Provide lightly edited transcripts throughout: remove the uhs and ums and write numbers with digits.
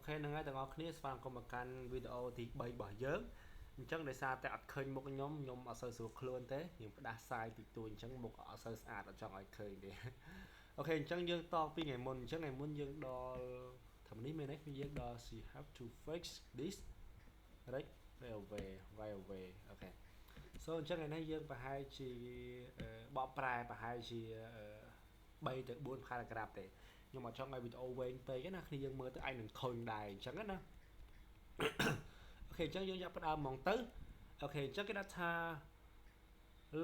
OK នឹងហើយទាំងអស់គ្នាស្វាគមន៍មកកាន់វីដេអូទី3របស់យើងអញ្ចឹងដោយសារតែអត់ឃើញមុខខ្ញុំអត់សូវស្រួលខ្លួនទេខ្ញុំផ្ដាសាយទីទួអញ្ចឹងមុខអត់សូវស្អាតអត់ចង់ឲ្យឃើញទេ OK អញ្ចឹងយើងតពីថ្ងៃមុនអញ្ចឹងថ្ងៃមុនយើងដល់ថានេះមែនទេយើងដល់ she have to fix this right right away OK so អញ្ចឹងថ្ងៃនេះយើងប្រហែលជាបកប្រែប្រហែលជា3ទៅ4 paragraph ទេខ្ញុំអត់ចង់ឲ្យវីដេអូវែងពេកណាគ្នាយើងមើលទៅឯងនឹងធុញដែរអញ្ចឹងណាអូខេអញ្ចឹងយើងយកផ្ដើមហ្មងទៅអូខេអញ្ចឹងគេដាក់ថា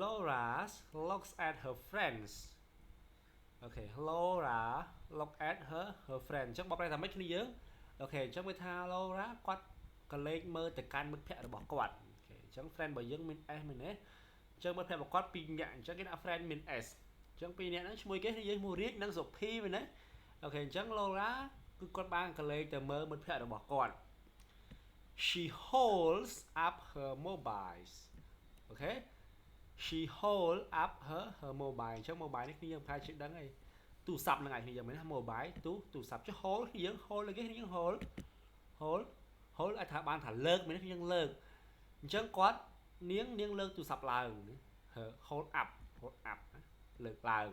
Laura looks at her friends អូខេ Laura look at her friend អញ្ចឹងបកប្រែថាម៉េចគ្នាយើងអូខេអញ្ចឹងវាថា Laura គាត់ក៏លេខមើលទៅកាន់មិត្តភ័ក្តិរបស់គាត់អូខេអញ្ចឹង friend របស់យើងមាន S មែនទេអញ្ចឹងមិត្តភ័ក្តិរបស់គាត់2នាក់អញ្ចឹងគេដាក់ friend មាន S អញ្ចឹង2នាក់ហ្នឹងឈ្មោះគេយើងមួយរៀបនិងសុភីមែនទេអូខេអញ្ចឹង Laura គឺគាត់បានក៏លេខទៅមើលមិត្តភ័ក្តិរបស់គាត់ she holds up her mobiles អូខេ she hold up her mobile អញ្ចឹង mobile នេះខ្ញុំប្រហែលជាដឹងហើយទូរស័ព្ទហ្នឹងឯងខ្ញុំមិនថា mobile ទូរស័ព្ទចុះ hold យើង hold លើគេយើង hold ឲ្យថាបានថាលើកមែនទេយើងលើកអញ្ចឹងគាត់នាងលើកទូរស័ព្ទឡើង hold up លើកឡើង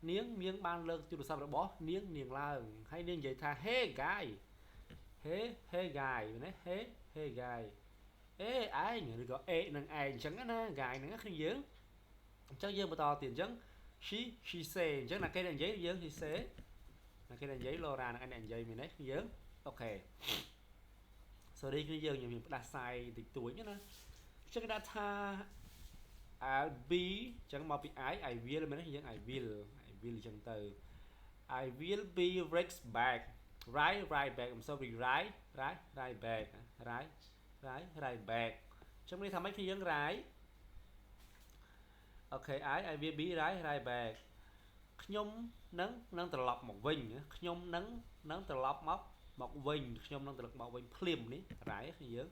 នាងបានលើកទូរស័ព្ទរបស់នាងឡើងហើយនាងនិយាយថា hey guy hey guy មែនទេ hey guy ឯងឬក៏នឹងឯងអញ្ចឹងណា guy ហ្នឹងគឺយើងអញ្ចឹងយើងបន្តទៀតអញ្ចឹង she say អញ្ចឹងណាគេនិយាយយើង she say ណាគេនិយាយ Laura នឹងឯងនិយាយមែនទេយើងអូខេ sorry គឺយើងខ្ញុំផ្ដាសាយតិចតួចណាអញ្ចឹងគេដាក់ថា I'll be អញ្ចឹងមកពី I will មែនទេយើង I will អញ្ចឹងទៅ I will be right back right back I'm sorry right back right back អញ្ចឹងនេះថាម៉េចគឺយើង right អូខេ I will be right back ខ្ញុំនឹងត្រឡប់មកវិញខ្ញុំនឹងត្រឡប់មកវិញខ្ញុំនឹងត្រឡប់មកវិញភ្លាមនេះ right គឺយើង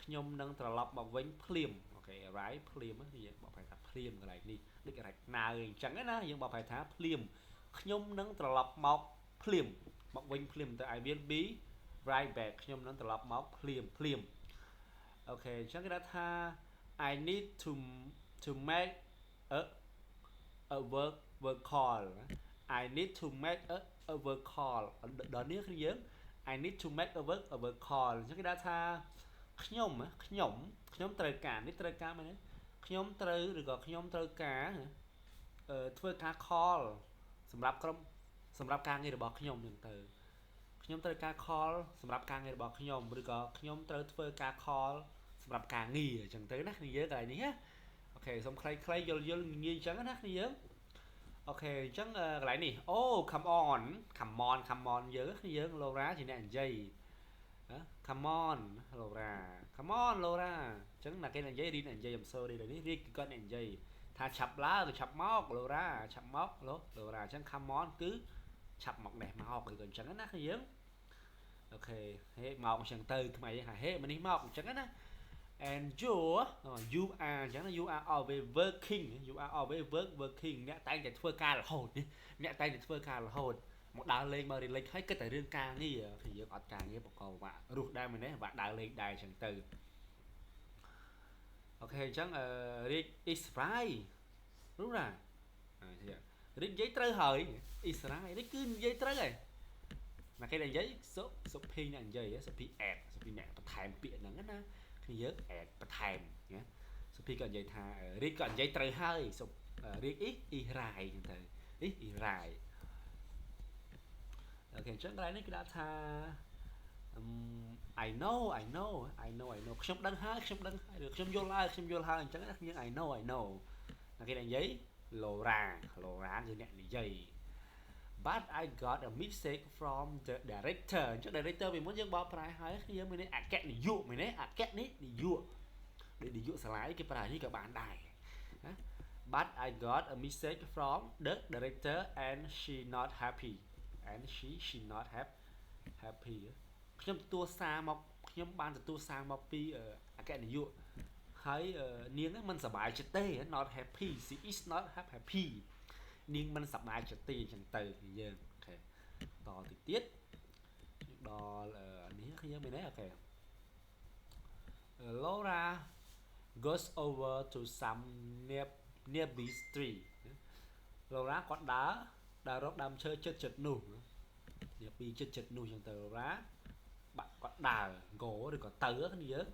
ខ្ញុំនឹងត្រឡប់មកវិញភ្លាមអូខេ right ភ្លាមយើងបកប្រែថាភ្លាមកន្លែងនេះដូច right now អញ្ចឹងណាយើងបកប្រែថាភ្លាមខ្ញុំនឹងត្រឡប់មកភ្លាមមកវិញភ្លាមទៅ I will be right back ខ្ញុំនឹងត្រឡប់មកភ្លាមអូខេអញ្ចឹងគេដាក់ថា I need to make a work call I need to make a work call ដល់នេះគឺយើង I need to make a work call អញ្ចឹងគេដាក់ថាខ្ញុំត្រូវការនេះត្រូវការមែនទេខ្ញុំត្រូវឬក៏ខ្ញុំត្រូវការធ្វើការ call សម្រាប់ការងាររបស់ខ្ញុំហ្នឹងទៅខ្ញុំត្រូវការ call សម្រាប់ការងាររបស់ខ្ញុំឬក៏ខ្ញុំត្រូវធ្វើការ call សម្រាប់ការងារអញ្ចឹងទៅណាគ្នាយើងកន្លែងនេះណាអូខេសូមខ្លីយល់ងាយអញ្ចឹងណាគ្នាយើងអូខេអញ្ចឹងកន្លែងនេះអូ come on យើងគ្នាយើង Laura ជាអ្នកនិយាយcome on Laura អញ្ចឹងណាគេនិយាយរីនិយាយ I'm sorry នេះរីគាត់និយាយថាឆាប់ឡើងឆាប់មក Laura ឆាប់មក Laura អញ្ចឹង come on គឺឆាប់មកនេះមកឬក៏អញ្ចឹងណាគ្នាយើងអូខេហេមកអញ្ចឹងទៅថ្មីហេមកនេះមកអញ្ចឹងណា and you are អញ្ចឹង you are always working អ្នកតែងតែធ្វើការរហូតមកដើរលេងមករីលេងហើយគិតតែរឿងការងារគឺយើងអត់ការងារបកបរស់ដែរមែនទេបាទដើរលេងដែរអញ្ចឹងទៅអូខេអញ្ចឹងRick is right รู้ណាRick និយាយត្រូវហើយ is right Rick គឺនិយាយត្រូវហើយណាគេនិយាយសុភីអ្នកនិយាយសុភី add សុភីអ្នកបន្ថែមពាក្យហ្នឹងណាគឺយើង add បន្ថែមណាសុភីក៏និយាយថា Rick ក៏និយាយត្រូវហើយRick is right អញ្ចឹងទៅ is rightអូខេអញ្ចឹងកន្លែងនេះគេដាក់ថា I know ខ្ញុំដឹងហើយឬខ្ញុំយល់ហើយអញ្ចឹងណាយើង I know ណាគេនិយាយ Laura គឺអ្នកនិយាយ but I got a message from the director អញ្ចឹង director ពីមុនយើងបកប្រែហើយយើងមានអគ្គនាយកមែនទេអគ្គនាយកដូចនាយកសាលាគេប្រែនេះក៏បានដែរណា but I got a message from the director and she not happy she not happy ខ្ញុំបានទទួលសារមកពីអគ្គនាយកហើយនាងមិនសប្បាយចិត្តទេ not happy she is not happy នាងមិនសប្បាយចិត្តទេអញ្ចឹងទៅយើងអូខេតតិចទៀតដល់ khi nhớ mình đấy ok Laura goes over to some nearby street Laura có đá rốt đam chơi chật nụ nearby chật nụ chẳng từ Laura bạn có đá gỗ rồi có tớ cái gì đó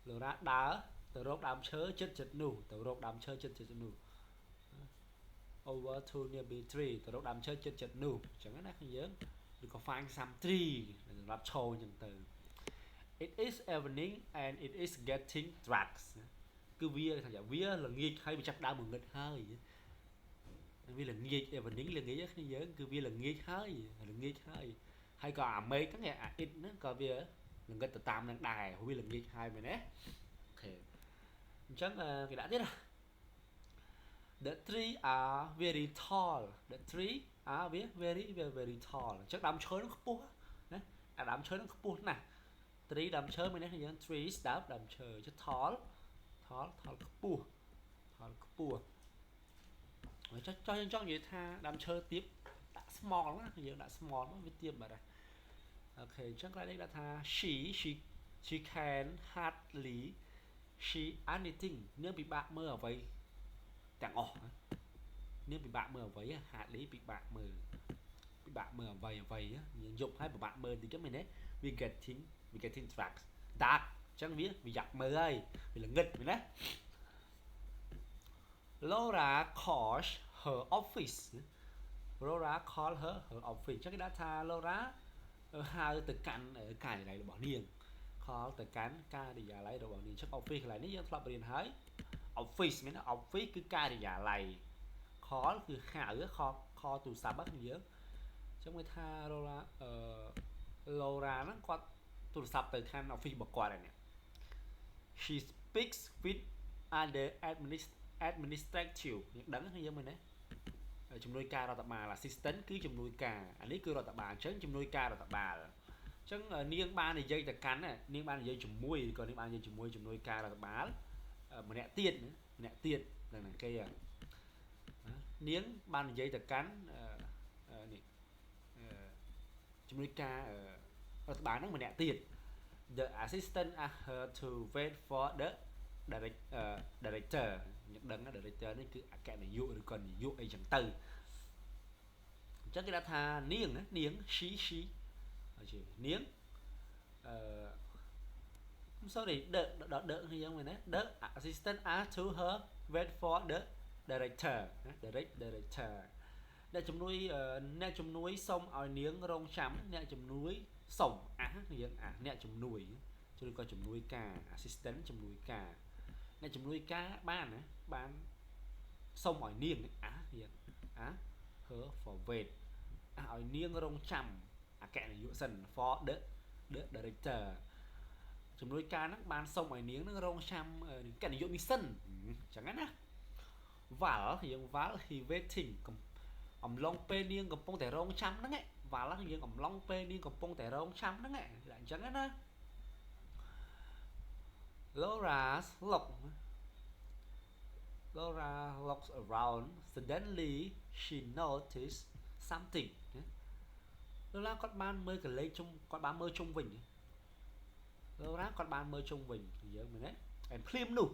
Laura đá từ rốt đam chơi chật nụ từ rốt đam chơi chật nụ over to nearby tree từ rốt đam chơi chật nụ chẳng hạn cái gì đó rồi có find some tree là trâu chẳng từ It is evening and it is getting dark. Cứ vía thằng giả vía là nghịch hay bị chắc đau một nghịch hơi. Vì là nghịch evening là nghịch cái nhớ cứ vía là nghịch hơi, là nghịch hơi. Hay còn mấy cái này ít nữa coi vía là nghịch từ tam đang đài, không biết là nghịch hai mày nè. Ok. Chắc cái đã biết rồi. The tree are very tall. The tree are very tall. Chắc đám chơi nó khúc nè. Đám chơi nó khúc nè. Tree đám chơi mình nói là trees đám chơi chứ tall cua cho vậy tha đám chơi tiếp đã small á giờ đã small nó với tiêm mà đây ok chắc lại đây là tha she can hardly see anything nếu bị bạn mơ ở vậy chẳng ỏ nếu bị bạn mơ ở vậy hardly bị bạn mơ ở vậy á dùng hai bạn mơ thì cái mình đấy we getting dark chẳng biết vì giặc mơ ơi vì là nghịch vậy đấy Laura calls her office chắc cái data Laura hai từ cạnh ở cài này là bỏ niềng call từ cạnh ca thì giả lấy đồ bỏ niềng chắc office lại nếu như flop điền thấy office mới là office cứ ca thì giả lại callคือหาcall từ xa bắt nhớ trong cái tha Laura nó có từ sắp từ khăn office bật qua này nè she speaks with other administrative những đấng hay giống mình đấy chùm nuôi ca rồi tập bà là assistant cứ chùm nuôi ca anh ấy cứ rồi tập bà chấn chùm nuôi ca rồi tập bà chấn niên ba này dây tập cắn này niên ba này dây chùm muôi còn niên ba dây chùm muôi chùm nuôi ca rồi tập bà mà nẹt tiền là này cây à niên ba này dây tập cắn chùm nuôi ca rồi tập bà nó mà nẹt tiền the assistant asked her to wait for the director những đấng director nó cứ kẹt này dụ còn dụ ấy chẳng từ chắc cái đã tha niếng she niếng sao để đợi hay giống này đấy the assistant asked to her wait for the director nè chùm núi xong ở niếng rong chấm nè chùm núi sổng nè chùm núi cho nên coi chùm núi ca assistant chùm núi ca nè chùm núi cá bán xong ở niêng hứa for wait ở niêng rong chấm kẹt này dụ sần for the director chùm núi ca nó bán xong ở niêng nó rong chấm kẹt này dụ đi sân chẳng hạn á vả thì waiting ẩm long pe niêng cầm pông tẻ rong chấm đó nghe và là những ẩm long pe niêng cầm pông tẻ rong chấm đó nghe lại chẳng hạn á Laura looks around. Suddenly, she noticed something. Laura con ban mơ cái lấy chung con ban mơ chung vinh. Laura con ban mơ chung vinh nhớ mình đấy. And phim nụ.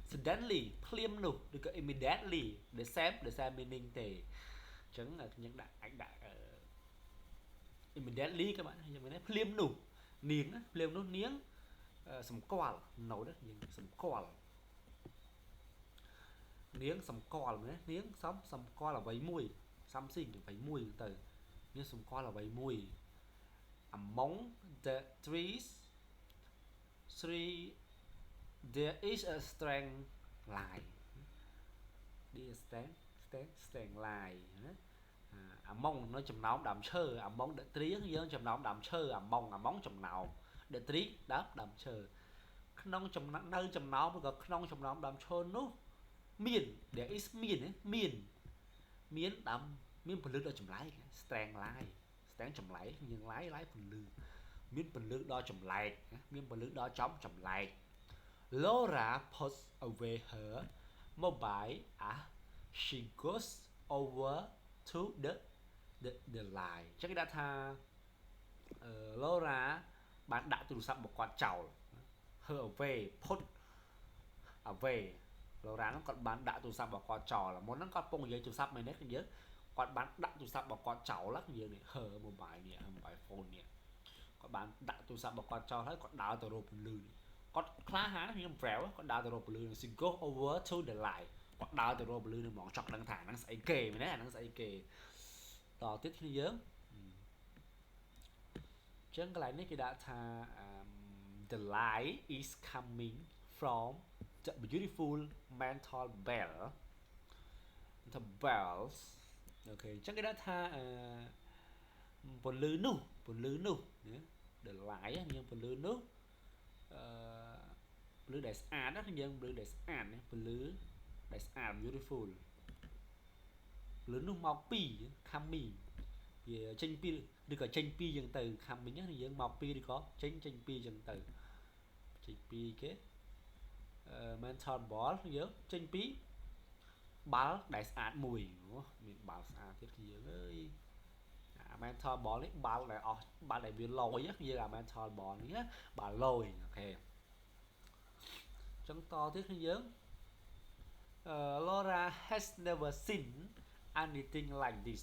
Suddenly, phim nụ. Được cái immediately. Để xem meaning thì chứng là những anh đại immediately các bạn nhớ mình đấy. Phim nụ. Niếng á, phim nụ niếng. Sầm qual nấu đó nhưng sầm qual niếng sầm qual nữa niếng sầm qual là vấy mùi xăm xinh thì vấy mùi từ nhưng sầm qual là vấy mùi among the trees there is a strand line đi strand line among nó chùm nóng đậm sơ among the trees nhớ chùm nóng đậm sơ among chùm nào để trí đáp đầm chờ nông chùm nơi chùm nó mà gặp nông chùm nó đầm chôn nó miền để is miền đầm miền phần lư đo chùm lái strand chùm lái nhưng lái phần lư miền phần lư đo chùm lái miền phần lư đo chóm chùm lái Laura puts away her mobile she goes over to the line chắc cái đã tha Laura bạn đãទូរស័ព្ទរបស់គាត់ចោល her away put away Laura ហ្នឹងគាត់បានដាក់ទូរស័ព្ទរបស់គាត់ចោលមុនហ្នឹងគាត់ពងនិយាយទូរស័ព្ទមែនទេយើងគាត់បានដាក់ទូរស័ព្ទរបស់គាត់ចោលយើងនេះ her mobile នេះ mobile phone នេះគាត់បានដាក់ទូរស័ព្ទរបស់គាត់ចោលហើយគាត់ដើរទៅរកពន្លឺគាត់ក្លាហានខ្ញុំ brave គាត់ដើរទៅរកពន្លឺ she go over to the light គាត់ដើរទៅរកពន្លឺនឹងហ្មងចង់ដឹងថាហ្នឹងស្អីគេមែនទេអាហ្នឹងស្អីគេតទៀតគ្នាយើងចឹងកន្លែងនេះគេដាក់ថា the light is coming from the beautiful mental bell the bells អូខេចឹងគេដាក់ថាពន្លឺនោះ the light យើងពន្លឺនោះពន្លឺដែលស្អាតណាយើងពន្លឺដែលស្អាតណាពន្លឺដែលស្អាត beautiful ពន្លឺនោះមកពី coming វាចេញពីឬក៏ចេញពីចឹងទៅ coming ណាយើងមកពីឬក៏ចេញពីចឹងទៅចេញពីគេmental ball យើងចេញពីបាល់ដែលស្អាតមួយមានបាល់ស្អាតទៀតគឺយើងអើយmental ball នេះបាល់ដែលអស់បាល់ដែលវាលយយើងអា mental ball នេះបាល់លយអូខេចឹងតទៀតគឺយើងLaura has never seen anything like this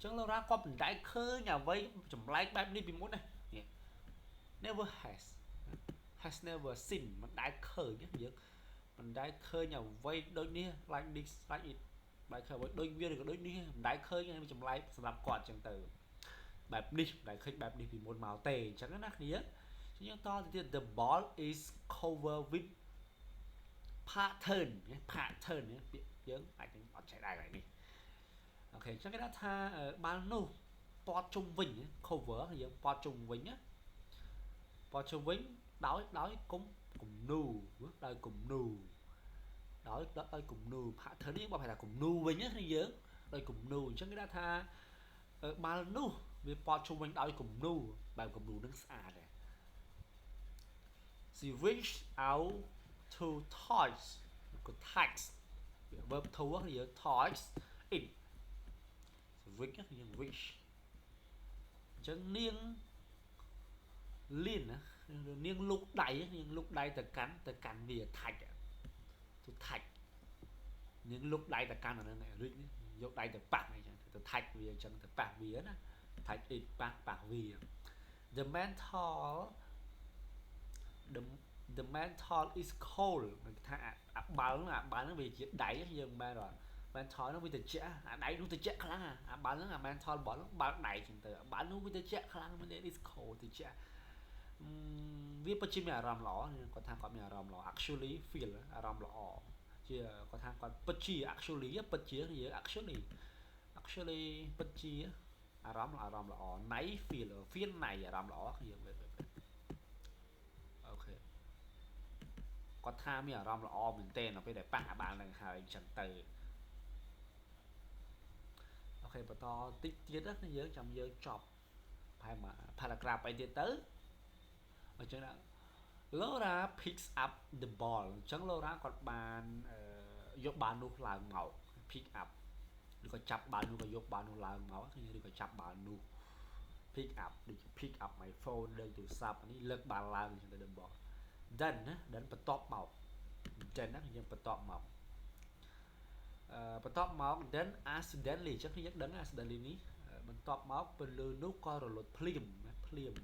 ចឹង Laura គាត់មិនដែលឃើញអ្វីចម្លែកបែបនេះពីមុនទេ never has never seen មិនដែលឃើញយើងមិនដែលឃើញអ្វីដូចនេះ like this like it បែបឃើញអ្វីដូចវាឬក៏ដូចនេះមិនដែលឃើញចម្លែកសម្រាប់គាត់ចឹងទៅបែបនេះមិនដែលឃើញបែបនេះពីមុនមកទេអញ្ចឹងណាគ្នាយើងតទៅទៀត the ball is covered with pattern ពាក្យយើងអាចនឹងអត់ចេះដែរកន្លែងនេះអូខេអញ្ចឹងគេថាបាល់នោះព័ទ្ធជុំវិញ cover យើងព័ទ្ធជុំវិញណាព័ទ្ធជុំវិញដោយគំនូដោយគំនូដោយគំនូ pattern នេះបើហៅថាគំនូវិញណាយើងដោយគំនូអញ្ចឹងគេថាបាល់នោះវាព័ទ្ធជុំវិញដោយគំនូបែបគំនូនឹងស្អាតដែរ she reached out to touch ក៏ touch verb to យើង touch it reach យើង reach អញ្ចឹងនាងលៀនណានាងលូកដៃទៅកាន់វា touch to touch នាងលូកដៃទៅកាន់អាហ្នឹង reach យកដៃទៅប៉ះអញ្ចឹងទៅ touch វាអញ្ចឹងទៅប៉ះវាណា touch it ប៉ះវា the mental is cold គេថាអាបាល់ហ្នឹងវាជាដៃយើងមិនមែន mental ហ្នឹងវាត្រជាក់អាដៃនោះត្រជាក់ខ្លាំងអាបាល់ហ្នឹងអា mental ball ហ្នឹងបាល់ដៃចឹងទៅអាបាល់នោះវាត្រជាក់ខ្លាំងមែនទេ is cold ត្រជាក់វាពិតជាមានអារម្មណ៍ល្អគាត់ថាគាត់មានអារម្មណ៍ល្អ actually feel អារម្មណ៍ល្អជាគាត់ថាគាត់ពិតជា actually ពិតជាយើង actually ពិតជាអារម្មណ៍ល្អ nice feel nice អារម្មណ៍ល្អយើងអូខេគាត់ថាមានអារម្មណ៍ល្អមែនទែនដល់ពេលដែលប៉ះអាបាល់នឹងហើយអញ្ចឹងទៅអូខេបន្តតិចទៀតណាយើងចាំយើងចប់ផែមក paragraph អីទៀតទៅអញ្ចឹង Laura picks up the ball អញ្ចឹង Laura គាត់បានយកបាល់នោះឡើងមក pick up ឬក៏ចាប់បាល់នោះក៏យកបាល់នោះឡើងមកឬក៏ចាប់បាល់នោះ pick up ដូច pick up my phone លើកទូរស័ព្ទនេះលើកបាល់ឡើងអញ្ចឹងទៅ the ball then បន្ទាប់មក then ណាយើងបន្ទាប់មកthen accidentally អញ្ចឹងយើងដឹង accidentally នេះបន្ទាប់មកពលឺនោះក៏រលត់ភ្លាម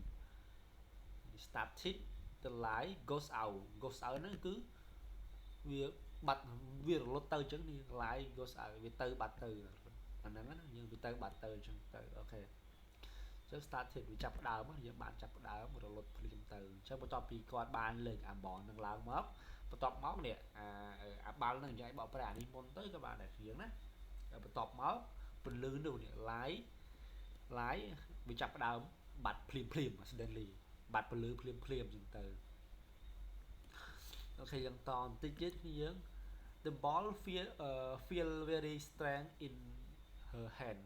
started the light goes out ហ្នឹងគឺវាបាត់វារលត់ទៅអញ្ចឹងនេះ light goes out វាទៅបាត់ទៅអាហ្នឹងណាយើងវាទៅបាត់ទៅអញ្ចឹងទៅអូខេអញ្ចឹង started វាចាប់ផ្ដើមយើងបានចាប់ផ្ដើមរលត់ភ្លាមទៅអញ្ចឹងបន្ទាប់ពីគាត់បានលើកអាបលនឹងឡើងមកបន្ទាប់មកនេះអាបាល់នឹងនិយាយបកប្រែអានេះមុនទៅក៏បានដែរយើងណាបន្ទាប់មកពន្លឺនោះនេះ light វាចាប់ផ្ដើមបាត់ភ្លាម accidentally បាត់ពន្លឺភ្លាមអញ្ចឹងទៅអូខេយើងតបន្តិចទៀតគឺយើង the ball feel very strong in her hand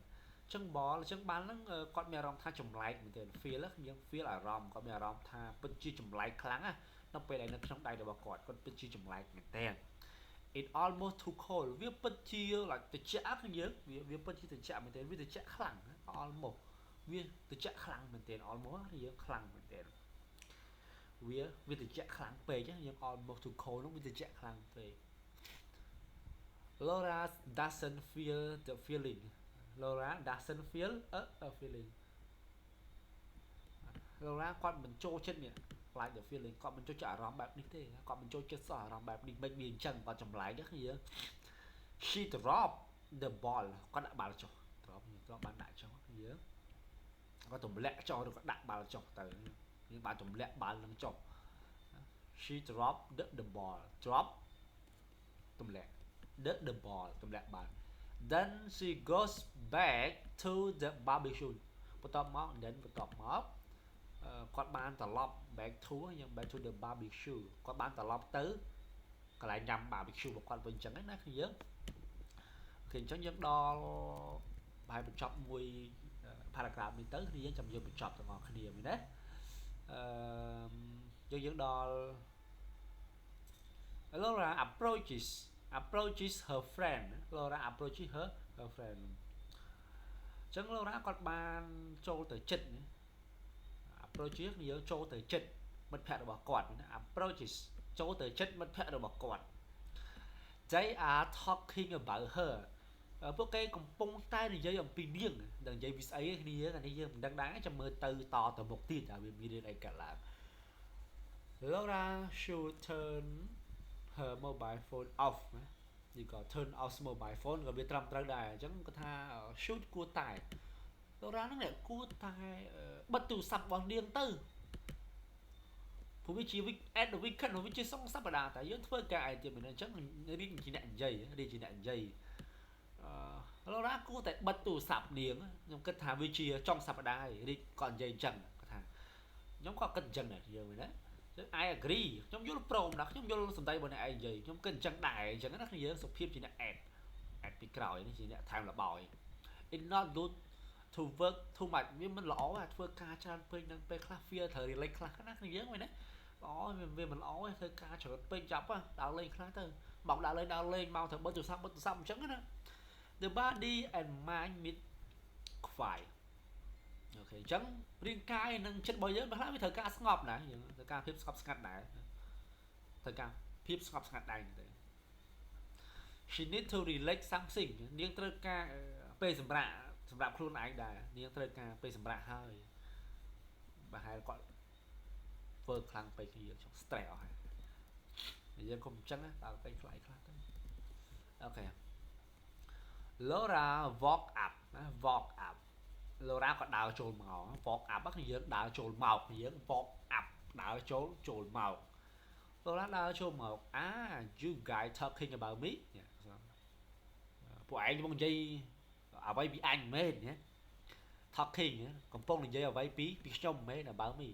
ចឹងបាល់ហ្នឹងគាត់មានអារម្មណ៍ថាចម្លែកមែនទែន feel យើង feel អារម្មណ៍គាត់មានអារម្មណ៍ថាពិតជាចម្លែកខ្លាំងណានៅពេលដែលនៅក្នុងដៃរបស់គាត់ពិតជាចម្លែកមែនទែន it almost too cold វាពិតជា like ត្រជាក់យើងវាពិតជាត្រជាក់មែនទែនវាត្រជាក់ខ្លាំង almost វាទៅចាក់ខ្លាំងមែនទែន almost យើងខ្លាំងមែនទែនវាទៅចាក់ខ្លាំងពេកយើង almost too cold នោះវាទៅចាក់ខ្លាំងពេក Laura doesn't feel the feeling Laura doesn't feel a feeling Laura គាត់មិនចូលចិត្តនេះ like the feeling គាត់មិនចូលចិត្តអារម្មណ៍បែបនេះទេគាត់មិនចូលចិត្តសោះអារម្មណ៍បែបនេះមិនមានអញ្ចឹងគាត់ចម្លែកហ្នឹងយើង she drop the ball គាត់ដាក់បាល់ចុះ drop បានដាក់ចុះយើងគាត់ទម្លាក់ចុះឬក៏ដាក់បាល់ចុះទៅយើងបានទម្លាក់បាល់នឹងចុះ she drop the ball drop ទម្លាក់ the ball ទម្លាក់បាល់ then she goes back to the barbecue បន្ទាប់មកគាត់បានត្រឡប់ back to យើង back to the barbecue គាត់បានត្រឡប់ទៅកន្លែងញ៉ាំ barbecue របស់គាត់វិញអញ្ចឹងណាគឺយើងគឺអញ្ចឹងយើងដល់ហើយបញ្ចប់មួយ paragraph នេះទៅគឺយើងចាំយើងបញ្ចប់ទាំងអស់គ្នាមែនទេយើងដល់ Laura approaches her friend Laura approaches her friend អញ្ចឹង Laura គាត់បានចូលទៅជិត approaches យើងចូលទៅជិតមិត្តភក្តិរបស់គាត់ approaches ចូលទៅជិតមិត្តភក្តិរបស់គាត់ they are talking about her ពួកគេកំពុងតែនិយាយអំពីនាងដល់និយាយពីស្អីគ្នាអានេះយើងមិនដឹងដែរចាំមើលទៅទៅមុខទៀតថាវាមានរឿងអីកើតឡើង Laura should turn her mobile phone off នេះក៏ turn off mobile phone ក៏វាត្រឹមត្រូវដែរអញ្ចឹងគាត់ថា should គួរតែ Laura ហ្នឹងគួរតែបិទទូរស័ព្ទរបស់នាងទៅព្រោះវាជា weekend weekend វាជាសង្ឃសប្តាហ៍តែយើងធ្វើការអីទៀតមែនអញ្ចឹងរៀនជាអ្នកនិយាយLaura គួរតែបិទទូរស័ព្ទនាងខ្ញុំគិតថាវាជាចុងសប្តាហ៍ហើយរីកគាត់និយាយអញ្ចឹងគាត់ថាខ្ញុំក៏គិតអញ្ចឹងដែរយើងមែនទេ I agree ខ្ញុំយល់ព្រមណាខ្ញុំយល់សម្ដីរបស់អ្នកឯងនិយាយខ្ញុំគិតអញ្ចឹងដែរអញ្ចឹងណាយើងសុភាពជាអ្នក add ពីក្រោយនេះជាអ្នកថែមលបយ It's not good to work too much វាមិនល្អទេធ្វើការច្រើនពេកនឹងពេលខ្លះ feel ត្រូវ relax ខ្លះណាយើងមែនទេល្អវាមិនល្អទេធ្វើការច្រើនពេកចាប់ដើរលេងខ្លះទៅមកដើរលេងមកទៅបិទទូរស័ព្ទអញ្ចឹងណា The body and mind meet quiet អូខេអញ្ចឹងរាងកាយនិងចិត្តរបស់យើងបើខ្លះវាត្រូវការស្ងប់ណាយើងត្រូវការភាពស្ងប់ស្ងាត់ដែរត្រូវការភាពស្ងប់ស្ងាត់ដែរទេ She need to relax something នាងត្រូវការពេលសម្រាប់ខ្លួនឯងដែរនាងត្រូវការពេលសម្រាប់ហើយបើហែលគាត់ធ្វើខ្លាំងពេកគឺយើងចង់ stress អស់ហើយយើងកុំអញ្ចឹងណាដល់ពេលខ្លះទៅអូខេ Laura walk up Laura ក៏ដើរចូលមក walk up គឺយើងដើរចូលមកយើង walk up ដើរចូលមក Laura ដើរចូលមក you guys talking about me ពួកឯងកំពុងនិយាយអ្វីពីអញមែនណា talking កំពុងនិយាយអ្វីពីខ្ញុំមែន about me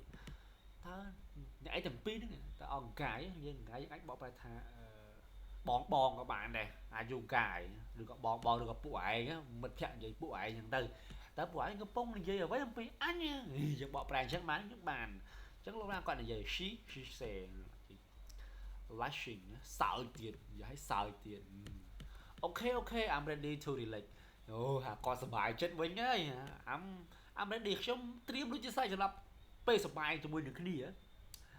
តើអ្នកឯងទាំងពីរហ្នឹងតើអង្កាយយើងអាចបកប្រែថាបងក៏បានដែរអាចយូកាយឬក៏បងឬក៏ពួកឯងមិត្តភក្តិនិយាយពួកឯងហ្នឹងទៅតើពួកឯងកំពុងនិយាយអ្វីអំពីអញយើងបកប្រែអញ្ចឹងបានអញ្ចឹងលោកណាគាត់និយាយ she say lashing សើចទៀតនិយាយឲ្យសើចទៀតអូខេ I'm ready to relax អូហាគាត់សុបាយចិត្តវិញហើយ I'm ready ខ្ញុំត្រៀមដូចជាស្រេចសម្រាប់ពេលសុបាយជាមួយនឹងគ្នា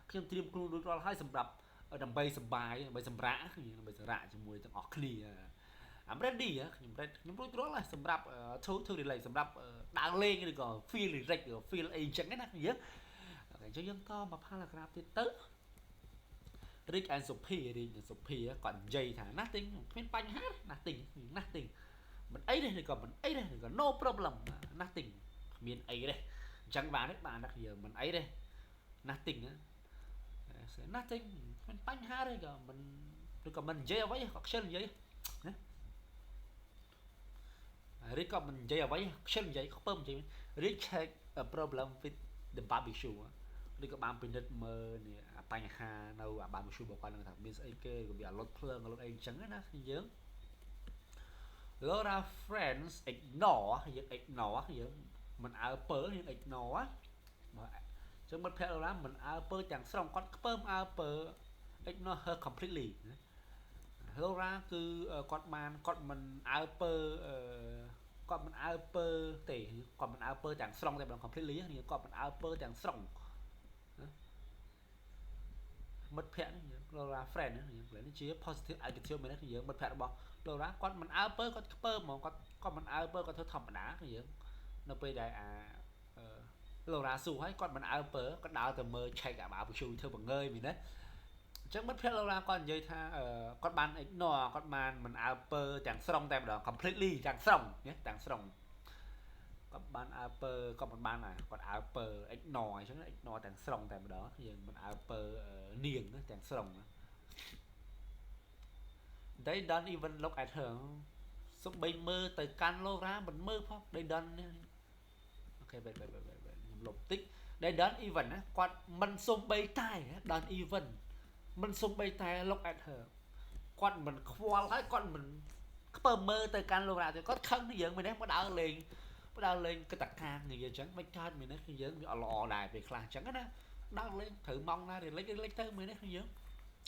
ខ្ញុំត្រៀមខ្លួនរួចរាល់ហើយសម្រាប់ដើម្បីសុបាយដើម្បីសម្រាកជាមួយទាំងអស់គ្នា I'm ready ខ្ញុំរួចរាល់ហើយសម្រាប់ to relax សម្រាប់ដើរលេងឬក៏ feel relax ឬ feel អីចឹងណាយើងអញ្ចឹងយើងតមក paragraph ទៀតទៅ Rick and Sophie គាត់និយាយថា nothing គ្មានបញ្ហា nothing មិនអីទេឬក៏មិនអីទេឬក៏ no problem nothing គ្មានអីទេអញ្ចឹងបានណាយើងមិនអីទេ nothing មានបញ្ហាទេក៏មិនឬក៏មិននិយាយអ្វីក៏ខ្ជិលនិយាយណាឬក៏មិននិយាយអ្វីខ្ជិលនិយាយខ្ពើមនិយាយ Rick had a problem with the barbecue ឬក៏បានពិនិត្យមើលនេះបញ្ហានៅ barbecue របស់គាត់នឹងថាមានស្អីគេក៏វាអត់ភ្លើងអត់អីអញ្ចឹងណាយើង Laura friends ignore យើងមិនអើពើយើង ignore ចឹងមិត្តភក្តិ Laura មិនអើពើទាំងស្រុងគាត់ខ្ពើមអើពើ ignore her completely Laura គឺគាត់មិនអើពើ គាត់មិនអើពើទេគាត់មិនអើពើទាំងស្រុងតែម្ដង completely នេះគាត់មិនអើពើទាំងស្រុងមិត្តភក្តិនេះLaura friend នេះជា positive attitude មែនទេយើងមិត្តភក្តិរបស់ Laura គាត់មិនអើពើគាត់ខ្ពើមហ្មងគាត់មិនអើពើគាត់ធ្វើធម្មតាគឺយើងនៅពេលដែលLaura ស៊ូហើយគាត់មិនអើពើគាត់ដើរទៅមើលឆែកអាបាពូជួយធ្វើបង្ងើយមែនទេអញ្ចឹងមិត្តភក្តិ Laura គាត់និយាយថាគាត់បាន ignore គាត់បានមិនអើពើទាំងស្រុងតែម្ដង completely ទាំងស្រុងទាំងស្រុងគាត់បានអើពើគាត់មិនបានគាត់អើពើ ignore អញ្ចឹង ignore ទាំងស្រុងតែម្ដងយើងមិនអើពើនាងទាំងស្រុង they don't even look at her សំបីមើលទៅកាន់ Laura មិនមើលផង they don't អូខេខ្ញុំលុបតិច they don't even គាត់មិនសំបីតែ don't even មិនសំបីតែ look at her គាត់មិនខ្វល់ហើយគាត់មិនខ្ពើមើលទៅកាន់ Laura ទេគាត់ខឹងយើងមែនទេមកដើរលេងគិតតែខាងនិយាយអញ្ចឹងមិនកើតមែនទេគឺយើងវាអត់ល្អដែរពេលខ្លះអញ្ចឹងណាដើរលេងត្រូវម៉ោងណា relax ទៅមែនទេគឺយើង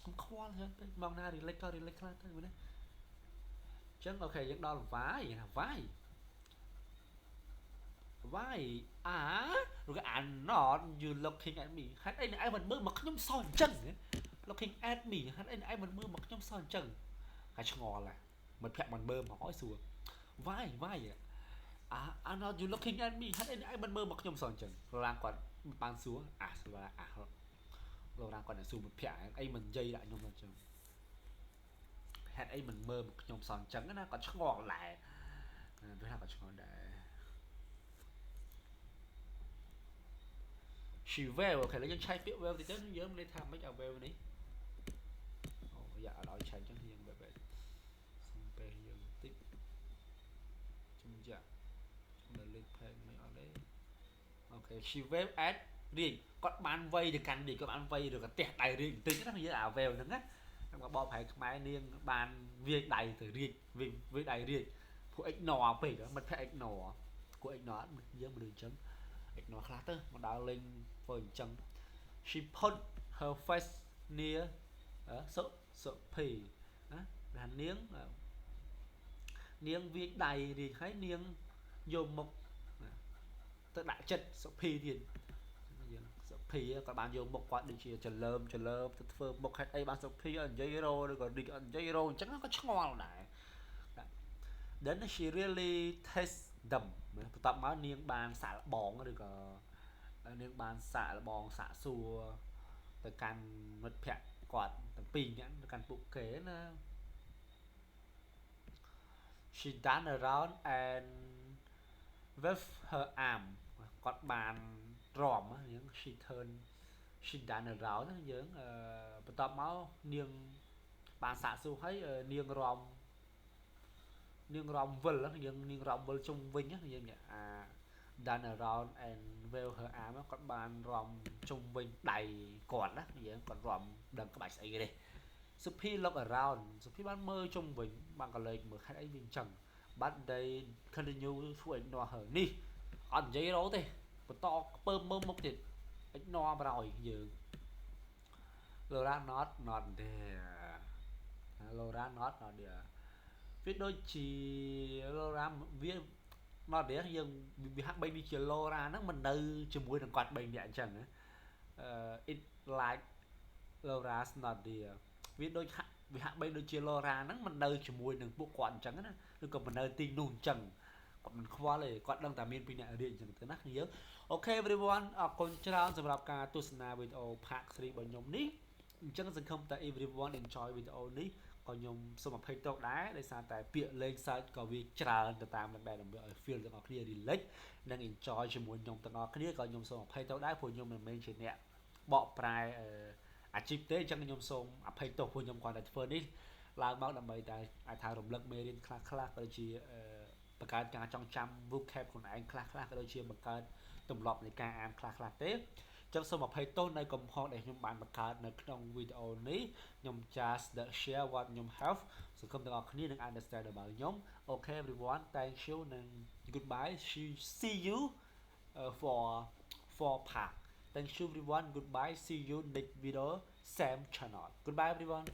ខ្ញុំខ្វល់អញ្ចឹងទៅម៉ោងណា relax ក៏ relax ខ្លះទៅមែនទេអញ្ចឹងអូខេយើងដល់វាយwhy ឬក៏ I'm not you looking at me ហេតុអីអ្នកឯងមិនមើលមកខ្ញុំសោះអញ្ចឹង looking at me ហេតុអីអ្នកឯងមិនមើលមកខ្ញុំសោះអញ្ចឹងហើយឆ្ងល់ហ่ะមិត្តភក្តិមិនមើលមកឲ្យសួរ why I'm not you looking at me ហេតុអីអ្នកឯងមិនមើលមកខ្ញុំសោះអញ្ចឹងLauraគាត់បានសួរLauraគាត់នឹងសួរមិត្តភក្តិអីមិននិយាយដាក់ខ្ញុំអញ្ចឹងហេតុអីមិនមើលមកខ្ញុំសោះអញ្ចឹងណាគាត់ឆ្ងល់ដែរពេលថាគាត់ឆ្ងល់ដែរ she well អូខេឥឡូវយើងឆែកពាក្យ well តិចទៅយើងនិយាយថាមិនឲ្យ well នេះអូយ៉ាអត់ឲ្យឆែកអញ្ចឹងយើងបែបសុំពេលយើងតិចជំយ៉ានៅលេខ page មិនអត់ទេអូខេ she well at រៀងគាត់បានវ័យទៅកាន់រៀងគាត់បានវ័យឬក៏ទះដៃរៀងបន្តិចណាយើងអា well ហ្នឹងណាខ្ញុំក៏បកប្រែខ្មែរនាងបានវាយដៃទៅរៀងវាយដៃរៀងពួក ignore ពេកមិត្តភក្តិ ignore គួរ ignore យើងមនុស្សអញ្ចឹង ignore ខ្លះទៅមកដើរលេងធ្វើអញ្ចឹង she put her face near Sophie ណាថានាងវាយដៃរៀងហើយនាងយកមុខទៅដាក់ចិត្ត Sophie ទៀតយើង Sophie គាត់បានយកមុខគាត់ដូចជាចលើមទៅធ្វើមុខហេតុអីបាន Sophie អត់និយាយរោឬក៏ឌីកអត់និយាយរោអញ្ចឹងក៏ឆ្ងល់ដែរ then she really test them បន្ទាប់មកនាងបានសាក់លបងឬក៏នាងបានសាក់លបងសាក់សួរទៅកាន់មិត្តភក្តិគាត់ទាំងពីរនាក់ទៅកាន់ពួកគេណា she done around and with her arm គាត់បានរំយើង she done around យើងបន្ទាប់មកនាងបានសាក់សួរហើយនាងរំវិលយើងនាងរំវិលជុំវិញយើងdone around and well her arm គាត់បានរំជុំវិញដៃគាត់ណាយើងគាត់រំដឹងក្បាច់ស្អីគេទេ Sophie look around Sophie បានមើលជុំវិញបានក៏លេចមើលខេតអីវាអញ្ចឹង but they continue to ignore her នេះអត់និយាយរោទេបន្តខ្ពើមមើលមុខទៀត ignore បរោយយើង Laura not there Laura not there វាដូចជា Laura វា not there យើងវាហាក់បីដូចជា Laura ហ្នឹងមិននៅជាមួយនឹងគាត់3នាក់អញ្ចឹងit like Laura's not there វាដូចវាហាក់បីដូចជា Laura ហ្នឹងមិននៅជាមួយនឹងពួកគាត់អញ្ចឹងណាឬក៏មិននៅទីនោះអញ្ចឹងគាត់មិនខ្វល់ទេគាត់ដឹងតែមានពីអ្នករៀនអញ្ចឹងទៅណាយើងអូខេ everyone អរគុណច្រើនសម្រាប់ការទស្សនាវីដេអូ part 3របស់ខ្ញុំនេះអញ្ចឹងសង្ឃឹមថា everyone enjoy វីដេអូនេះក៏ខ្ញុំសូមអភ័យទោសដែរដោយសារតែពាក្យលេងសើចក៏វាច្រើនទៅតាមនឹងដែរដើម្បីឲ្យ feel ទាំងអស់គ្នា relax និង enjoy ជាមួយខ្ញុំទាំងអស់គ្នាក៏ខ្ញុំសូមអភ័យទោសដែរព្រោះខ្ញុំមិនមែនជាអ្នកបកប្រែអាជីពទេអញ្ចឹងខ្ញុំសូមអភ័យទោសព្រោះខ្ញុំគ្រាន់តែធ្វើនេះឡើងមកដើម្បីតែអាចថារំលឹកមេរៀនខ្លះក៏ដូចជាបង្កើតការចងចាំ vocab ខ្លួនឯងខ្លះក៏ដូចជាបង្កើតទម្លាប់នៃការអានខ្លះទេចឹងសូមអភ័យទោសនៅកំហុសដែលខ្ញុំបានបង្កើតនៅក្នុងវីដេអូនេះខ្ញុំ just share what ខ្ញុំ have សង្ឃឹមទាំងអស់គ្នានឹង understand របស់ខ្ញុំ Okay everyone thank you and goodbye see you for part thank you everyone goodbye see you next video same channel goodbye everyone